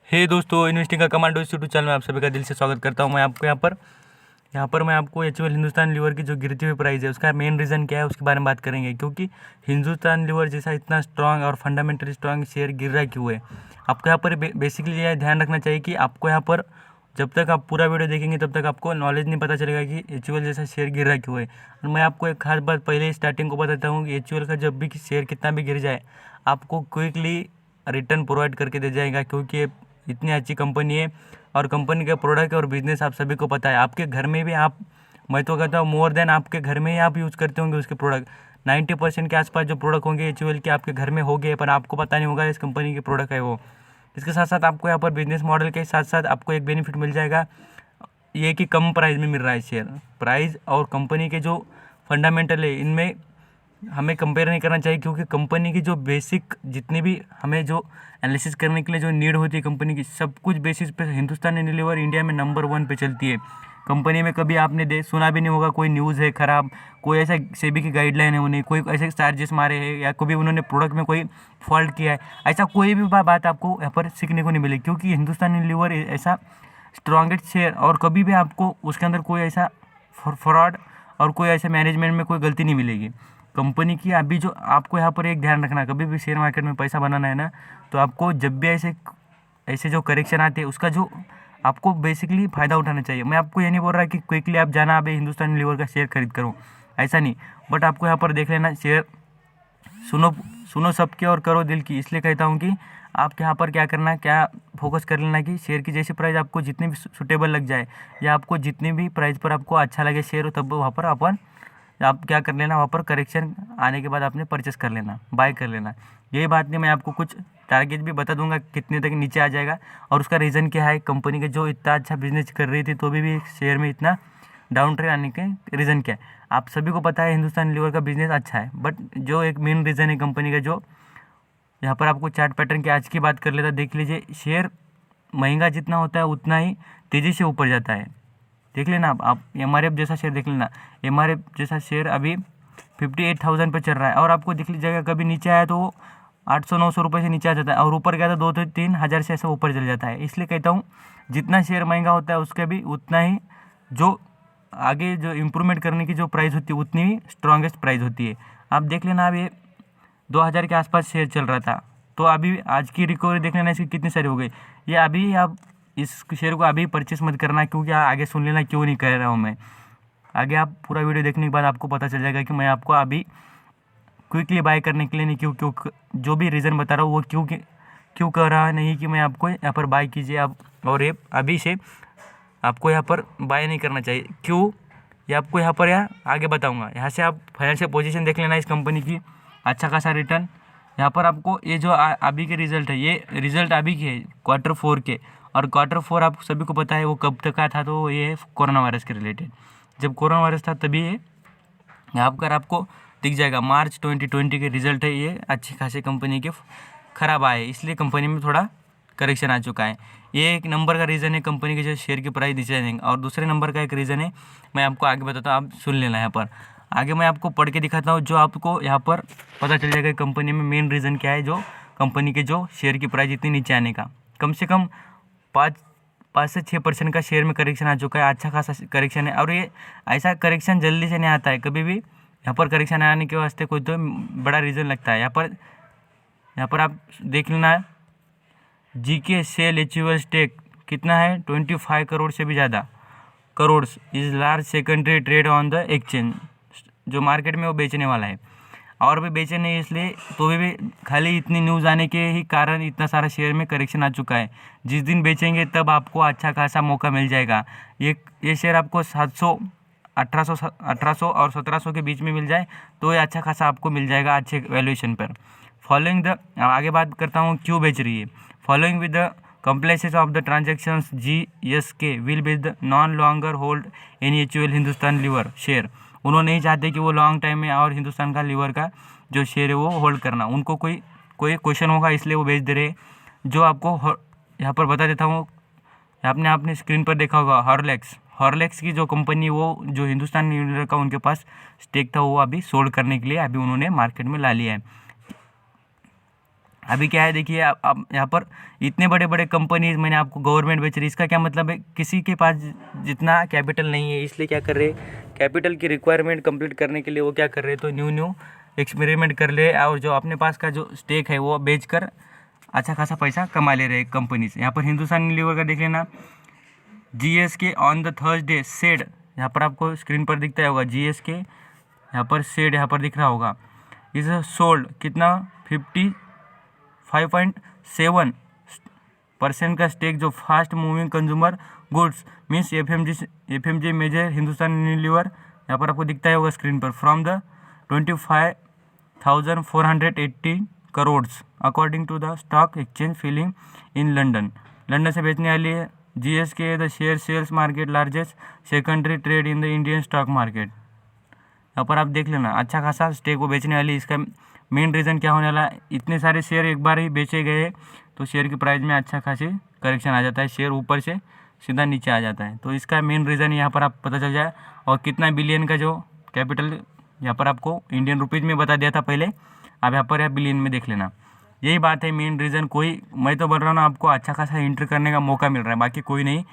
हे दोस्तों, इन्वेस्टिंग का commando YouTube channel में आप सभी का दिल से स्वागत करता हूं। मैं आपको यहाँ पर मैं आपको एचयूएल हिंदुस्तान लीवर की जो गिरती हुई प्राइस है उसका मेन रीज़न क्या है उसके बारे में बात करेंगे। क्योंकि हिंदुस्तान लीवर जैसा इतना स्ट्रांग और फंडामेंटली स्ट्रांग शेयर गिर रहा क्यों है, आपको यहाँ पर बेसिकली यह ध्यान रखना चाहिए कि आपको यहाँ पर जब तक आप पूरा वीडियो देखेंगे तब तक आपको नॉलेज नहीं पता चलेगा कि एचयूएल जैसा शेयर गिर रहा क्यों है। और मैं आपको एक खास बात पहले स्टार्टिंग को बताता हूँ कि एचयूएल का जब भी शेयर कितना भी गिर जाए आपको क्विकली रिटर्न प्रोवाइड करके दे जाएगा, क्योंकि ये इतनी अच्छी कंपनी है और कंपनी का प्रोडक्ट और बिजनेस आप सभी को पता है। आपके घर में भी आप, मैं तो कहता हूँ मोर देन आपके घर में ही आप यूज़ करते होंगे उसके प्रोडक्ट। 90% के आसपास जो प्रोडक्ट होंगे एचयूएल के आपके घर में हो गए, पर आपको पता नहीं होगा इस कंपनी के प्रोडक्ट है वो। इसके साथ साथ आपको यहाँ पर बिजनेस मॉडल के साथ साथ आपको एक बेनिफिट मिल जाएगा, ये कि कम प्राइस में मिल रहा है शेयर। प्राइस और कंपनी के जो फंडामेंटल है इनमें हमें कंपेयर नहीं करना चाहिए, क्योंकि कंपनी की जो बेसिक जितनी भी हमें जो एनालिसिस करने के लिए जो नीड होती है कंपनी की, सब कुछ बेसिस पे हिंदुस्तान यूनिलीवर इंडिया में नंबर 1 पे चलती है। कंपनी में कभी आपने सुना भी नहीं होगा कोई न्यूज़ है ख़राब, कोई ऐसा सेबी की गाइडलाइन है उन्हें, कोई ऐसे चार्जेस मारे हैं या कभी उन्होंने प्रोडक्ट में कोई फॉल्ट किया है, ऐसा कोई भी बात आपको यहाँ पर सीखने को नहीं मिलेगी। क्योंकि हिंदुस्तान यूनिलीवर ऐसा स्ट्रॉन्गेस्ट शेयर, और कभी भी आपको उसके अंदर कोई ऐसा फ्रॉड और कोई ऐसे मैनेजमेंट में कोई गलती नहीं मिलेगी कंपनी की। अभी जो आपको यहाँ पर एक ध्यान रखना, कभी भी शेयर मार्केट में पैसा बनाना है ना, तो आपको जब भी ऐसे ऐसे जो करेक्शन आते हैं उसका जो आपको बेसिकली फ़ायदा उठाना चाहिए। मैं आपको ये नहीं बोल रहा कि क्विकली आप जाना अभी हिंदुस्तान लीवर का शेयर खरीद करो, ऐसा नहीं। बट आपको यहाँ पर देख लेना शेयर, सुनो सुनो सबके और करो दिल की। इसलिए कहता हूँ कि आप यहाँ पर क्या करना, क्या फोकस कर लेना कि शेयर की जैसी प्राइस आपको जितनी भी सुटेबल लग जाए, या आपको जितनी भी प्राइस पर आपको अच्छा लगे शेयर, तब वहाँ पर अपन आप क्या कर लेना, वहाँ पर करेक्शन आने के बाद आपने परचेस कर लेना, बाय कर लेना। यही बात नहीं, मैं आपको कुछ टारगेट भी बता दूंगा कितने तक नीचे आ जाएगा और उसका रीज़न क्या है। कंपनी के जो इतना अच्छा बिजनेस कर रही थी तो भी शेयर में इतना डाउन ट्रेंड आने के रीज़न क्या है, आप सभी को पता है। हिंदुस्तान लीवर का बिजनेस अच्छा है, बट जो एक मेन रीज़न है कंपनी का, जो यहाँ पर आपको चार्ट पैटर्न की आज की बात कर लेता, देख लीजिए शेयर महंगा जितना होता है उतना ही तेज़ी से ऊपर जाता है। देख लेना आप एमआरएफ जैसा शेयर देख लेना, एमआरएफ जैसा शेयर अभी 58,000 पे चल रहा है, और आपको दिख लीजिएगा कभी नीचे आया तो 800-900 रुपये से नीचे आ जाता है, और ऊपर गया तो 2-3 हज़ार से ऐसा ऊपर चल जाता है। इसलिए कहता हूँ जितना शेयर महंगा होता है उसका भी उतना ही जो आगे जो इम्प्रूवमेंट करने की जो प्राइस होती है उतनी ही स्ट्रॉन्गेस्ट प्राइस होती है। आप देख लेना, अब ये 2000 के आसपास शेयर चल रहा था, तो अभी आज की रिकवरी देख लेना इसकी कितनी सारी हो गई। ये अभी आप इस शेयर को अभी परचेस मत करना, क्योंकि आगे सुन लेना क्यों नहीं कह रहा हूँ मैं। आगे आप पूरा वीडियो देखने के बाद आपको पता चल जाएगा कि मैं आपको अभी क्विकली बाय करने के लिए नहीं, क्यों जो भी रीज़न बता रहा हूँ वो क्यों कह रहा है नहीं कि मैं आपको यहाँ पर बाय कीजिए आप, और ये अभी से आपको यहाँ पर बाय नहीं करना चाहिए। क्यों, ये आपको यहाँ पर आगे बताऊँगा। यहाँ से आप फाइनेंशियल पोजीशन देख लेना इस कंपनी की, अच्छा खासा रिटर्न। यहाँ पर आपको ये जो अभी के रिज़ल्ट है, ये रिज़ल्ट अभी के है Q4 के, और Q4 आप सभी को पता है वो कब तक का था, तो ये है कोरोना वायरस के रिलेटेड। जब कोरोना वायरस था तभी ये यहाँ पर आपको दिख जाएगा। मार्च 2020 के रिज़ल्ट है ये, अच्छी खासी कंपनी के ख़राब आए, इसलिए कंपनी में थोड़ा करेक्शन आ चुका है। ये एक नंबर का रीज़न है कंपनी के जो शेयर की प्राइस नीचे जाएंगे। और दूसरे नंबर का एक रीज़न है, मैं आपको आगे बताता हूँ, आप सुन लेना। यहाँ पर आगे मैं आपको पढ़ के दिखाता हूँ, जो आपको यहाँ पर पता चल जाएगा कंपनी में मेन रीज़न क्या है, जो कंपनी के जो शेयर की प्राइस इतनी नीचे आने का। कम से कम 5 से 6% का शेयर में करेक्शन आ चुका है, अच्छा खासा करेक्शन है। और ये ऐसा करेक्शन जल्दी से नहीं आता है, कभी भी यहाँ पर करेक्शन आने के वास्ते कोई तो बड़ा रीज़न लगता है। यहाँ पर आप देख लेना, जीके सेल एचयूएल स्टेक कितना है, 25 करोड़ से भी ज़्यादा crore is large secondary trade on the exchange, जो मार्केट में वो बेचने वाला है। और भी बेचे नहीं इसलिए, तो भी खाली इतनी न्यूज़ आने के ही कारण इतना सारा शेयर में करेक्शन आ चुका है। जिस दिन बेचेंगे तब आपको अच्छा खासा मौका मिल जाएगा। ये शेयर आपको 700, 1800 और 1700 के बीच में मिल जाए तो ये अच्छा खासा आपको मिल जाएगा अच्छे वैल्यूएशन पर। फॉलोइंग द, आगे बात करता हूँ क्यों बेच रही है। Following with the compliances of the transactions, GSK will be the non longer hold any HUL Hindustan Lever share. उन्होंने नहीं चाहते कि वो लॉन्ग टाइम में और हिंदुस्तान का लीवर का जो शेयर है वो होल्ड करना, उनको कोई क्वेश्चन होगा इसलिए वो बेच दे रहे। जो आपको यहाँ पर बता देता हूँ, आपने स्क्रीन पर देखा होगा हॉर्लिक्स की जो कंपनी, वो जो हिंदुस्तान लीवर का उनके पास स्टेक था वो अभी सोल्ड करने के लिए अभी उन्होंने मार्केट में ला लिया है। अभी क्या है देखिए, आप यहाँ पर इतने बड़े बड़े कंपनीज मैंने आपको गवर्नमेंट बेच रही है, इसका क्या मतलब है, किसी के पास जितना कैपिटल नहीं है, इसलिए क्या कर रहे हैं, कैपिटल की रिक्वायरमेंट कंप्लीट करने के लिए वो क्या कर रहे हैं, तो न्यू न्यू एक्सपेरिमेंट कर ले और जो अपने पास का जो स्टेक है वो बेच कर अच्छा खासा पैसा कमा ले रहे हैं कंपनीज। यहाँ पर हिंदुस्तान लीवर का देख लेना, GSK on the Thursday said, यहाँ पर आपको स्क्रीन पर दिखता होगा GSK, यहाँ पर सेड यहाँ पर दिख रहा होगा, इज सोल्ड कितना 55.7% का स्टेक जो fast moving consumer goods means FMG major Hindustan Unilever, यहाँ पर आपको दिखता होगा स्क्रीन पर, from the 25,480 crores according to the stock exchange filing in London से बेचने वाली है। GSK the share sales market largest secondary trade in the Indian stock market. यहाँ पर आप देख लेना अच्छा खासा स्टेक वो बेचने वाली। इसका मेन रीज़न क्या होने वाला है, इतने सारे शेयर एक बार ही बेचे गए तो शेयर की प्राइस में अच्छा खासी करेक्शन आ जाता है, शेयर ऊपर से सीधा नीचे आ जाता है। तो इसका मेन रीज़न यहाँ पर आप पता चल जाए। और कितना बिलियन का जो कैपिटल यहाँ पर आपको इंडियन रुपीज़ में बता दिया था पहले, अब यहाँ पर या बिलियन में देख लेना। यही बात है मेन रीज़न। कोई मैं तो बोल रहा हूँ ना, आपको अच्छा खासा एंटर करने का मौका मिल रहा है, बाकी कोई नहीं।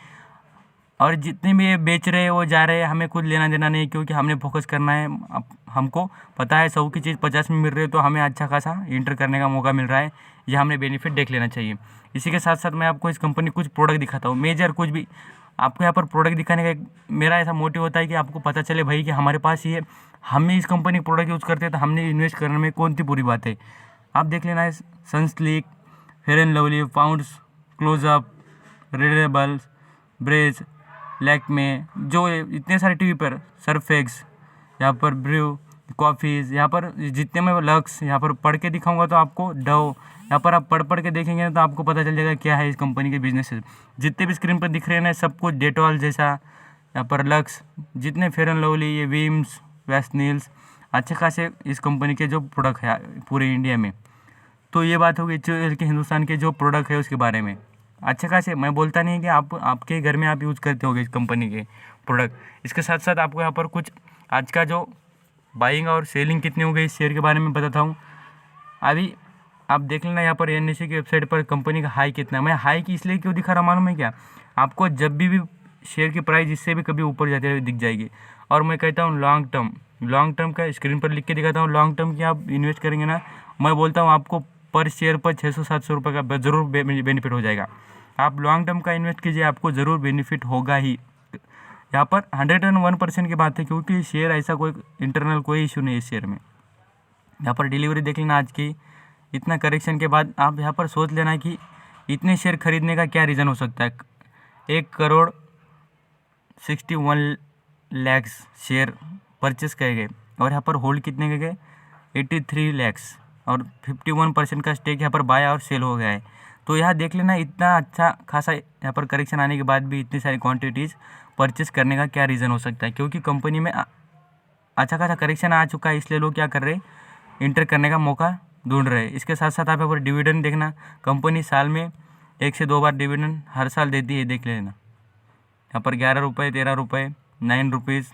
और जितने भी ये बेच रहे हैं वो जा रहे हैं, हमें कुछ लेना देना नहीं, क्योंकि हमने फोकस करना है। हमको पता है 100 की चीज़ 50 में मिल रही है, तो हमें अच्छा खासा एंटर करने का मौका मिल रहा है, ये हमने बेनिफिट देख लेना चाहिए। इसी के साथ साथ मैं आपको इस कंपनी कुछ प्रोडक्ट दिखाता हूँ, मेजर कुछ भी आपको यहाँ पर प्रोडक्ट दिखाने का एक मेरा ऐसा मोटिव होता है कि आपको पता चले भाई कि हमारे पास ये हम इस कंपनी के प्रोडक्ट यूज़ करते हैं तो हमने इन्वेस्ट करने में कौन सी बुरी बात है। आप देख लेना है Sunsilk, Fair and Lovely, Pond's, Closeup, रेडेबल्स, ब्रेज, लैक्मे, जो इतने सारे टीवी पर, सरफेक्स, यहाँ पर ब्रू कॉफ़ीज़, यहाँ पर जितने में लक्स, यहाँ पर पढ़ के दिखाऊंगा तो आपको डव, यहाँ पर आप पढ़ के देखेंगे तो आपको पता चल जाएगा क्या है इस कंपनी के बिजनेस। जितने भी स्क्रीन पर दिख रहे हैं ना, सब कुछ डेटॉल जैसा, यहाँ पर लक्स, जितने फेयर एंड लवली, ये विम्स, वैसनील्स, अच्छे खासे इस कंपनी के जो प्रोडक्ट है पूरे इंडिया में। तो ये बात होगी कि हिंदुस्तान के जो प्रोडक्ट है उसके बारे में। अच्छे खासे मैं बोलता नहीं कि आप आपके घर में आप यूज़ करते होगे इस कंपनी के प्रोडक्ट। इसके साथ साथ आपको यहाँ पर कुछ आज का जो बाइंग और सेलिंग कितनी हो गई इस शेयर के बारे में बताता हूँ। अभी आप देख लेना यहाँ पर NSE की वेबसाइट पर कंपनी का हाई कितना। मैं हाई की इसलिए क्यों दिखा रहा मालूम है क्या, आपको जब भी शेयर की प्राइस इससे भी कभी ऊपर जाते हुए दिख जाएगी। और मैं कहता हूँ लॉन्ग टर्म का स्क्रीन पर लिख के दिखाता हूँ। लॉन्ग टर्म की आप इन्वेस्ट करेंगे ना, मैं बोलता हूँ आपको पर शेयर पर 600-700 रुपये का ज़रूर बेनिफिट हो जाएगा। आप लॉन्ग टर्म का इन्वेस्ट कीजिए, आपको ज़रूर बेनिफिट होगा ही। यहाँ पर 101% की बात है, क्योंकि शेयर ऐसा कोई इंटरनल कोई इशू नहीं है शेयर में। यहाँ पर डिलीवरी देख लेना आज की, इतना करेक्शन के बाद आप यहाँ पर सोच लेना कि इतने शेयर खरीदने का क्या रीज़न हो सकता है। 1,61 लाख शेयर परचेस किए गए और यहाँ पर होल्ड कितने के गए 83 लाख, और 51% का स्टेक यहाँ पर बाय और सेल हो गया है। तो यहाँ देख लेना इतना अच्छा खासा यहाँ पर करेक्शन आने के बाद भी इतनी सारी क्वांटिटीज़ परचेस करने का क्या रीज़न हो सकता है, क्योंकि कंपनी में अच्छा खासा करेक्शन आ चुका है, इसलिए लोग क्या कर रहे हैं, इंटर करने का मौका ढूंढ रहे हैं। इसके साथ साथ आप यहाँ पर डिविडेंड देखना, कंपनी साल में 1 से 2 बार डिविडेंड हर साल देती है, देख लेना। यहाँ पर 11 रुपये, 13 रुपये, 9 रुपीज़,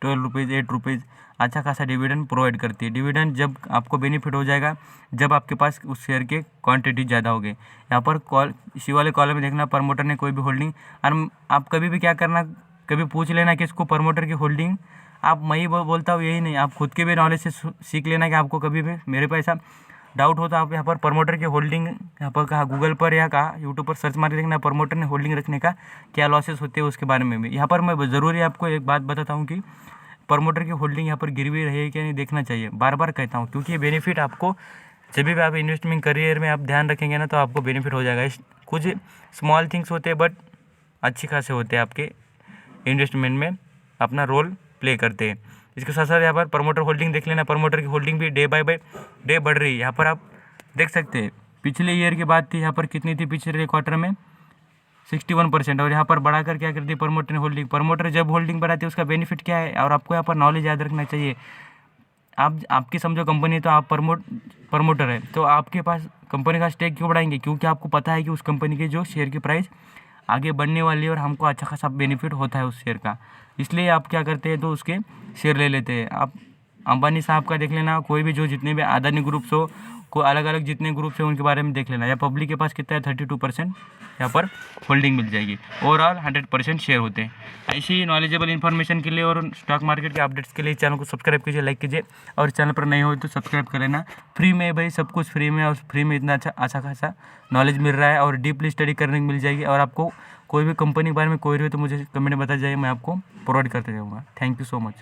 12 रुपीज़, 8 रुपीज़ अच्छा खासा डिविडेंड प्रोवाइड करती है। डिविडेंड जब आपको बेनिफिट हो जाएगा जब आपके पास उस शेयर के क्वांटिटी ज़्यादा हो गई। यहाँ पर इसी वाले कॉलम में देखना, प्रमोटर ने कोई भी होल्डिंग, और आप कभी भी क्या करना, कभी पूछ लेना कि इसको प्रमोटर की होल्डिंग, आप मैं ही बोलता हूँ यही नहीं, आप खुद के भी नॉलेज से सीख लेना कि आपको कभी भी मेरे पे ऐसा डाउट हो तो आप यहाँ पर प्रमोटर की होल्डिंग यहाँ पर कहा गूगल पर या कहा यूट्यूब पर सर्च मार के देखना, प्रमोटर ने होल्डिंग रखने का क्या लॉसेस होते हैं उसके बारे में भी। यहाँ पर मैं ज़रूरी आपको एक बात बताता हूँ कि प्रमोटर की होल्डिंग यहाँ पर गिरवी रही है कि नहीं देखना चाहिए, बार बार कहता हूँ, क्योंकि ये बेनिफिट आपको जब भी आप इन्वेस्टमेंट करियर में आप ध्यान रखेंगे ना तो आपको बेनिफिट हो जाएगा। कुछ स्मॉल थिंग्स होते हैं बट अच्छी खासे होते हैं, आपके इन्वेस्टमेंट में अपना रोल प्ले करते हैं। इसके साथ साथ यहाँ पर प्रमोटर होल्डिंग देख लेना, प्रमोटर की होल्डिंग भी डे बाय डे बढ़ रही है। यहाँ पर आप देख सकते हैं पिछले ईयर की बात थी, यहाँ पर कितनी थी पिछले क्वार्टर में 61%, और यहाँ पर बढ़ाकर क्या करती है प्रमोटर होल्डिंग। प्रमोटर जब होल्डिंग बढ़ाती है उसका बेनिफिट क्या है, और आपको यहाँ पर नॉलेज याद रखना चाहिए। आपकी समझो कंपनी तो आप प्रमोटर है, तो आपके पास कंपनी का स्टेक क्यों बढ़ाएंगे, क्योंकि आपको पता है कि उस कंपनी की जो शेयर की प्राइस आगे बढ़ने वाली है और हमको अच्छा खासा बेनिफिट होता है उस शेयर का, इसलिए आप क्या करते हैं तो उसके शेयर ले लेते हैं। आप अंबानी साहब का देख लेना, कोई भी जो जितने भी अदानी ग्रुप्स हो को अलग अलग जितने ग्रुप्स हैं उनके बारे में देख लेना। या पब्लिक के पास कितना है 32% यहाँ पर होल्डिंग मिल जाएगी। ओवरऑल 100% शेयर होते हैं। ऐसी ही नॉलेजेबल इन्फॉर्मेशन के लिए और स्टॉक मार्केट के अपडेट्स के लिए चैनल को सब्सक्राइब कीजिए, लाइक कीजिए, और चैनल पर नए हो तो सब्सक्राइब कर लेना। फ्री में भाई, सब कुछ फ्री में, और फ्री में इतना अच्छा खासा नॉलेज मिल रहा है और डीपली स्टडी करने को मिल जाएगी। और आपको कोई भी कंपनी के बारे में कोई रही हो तो मुझे कमेंट में बता जाइए, मैं आपको प्रोवाइड करते जाऊँगा। Thank you so much.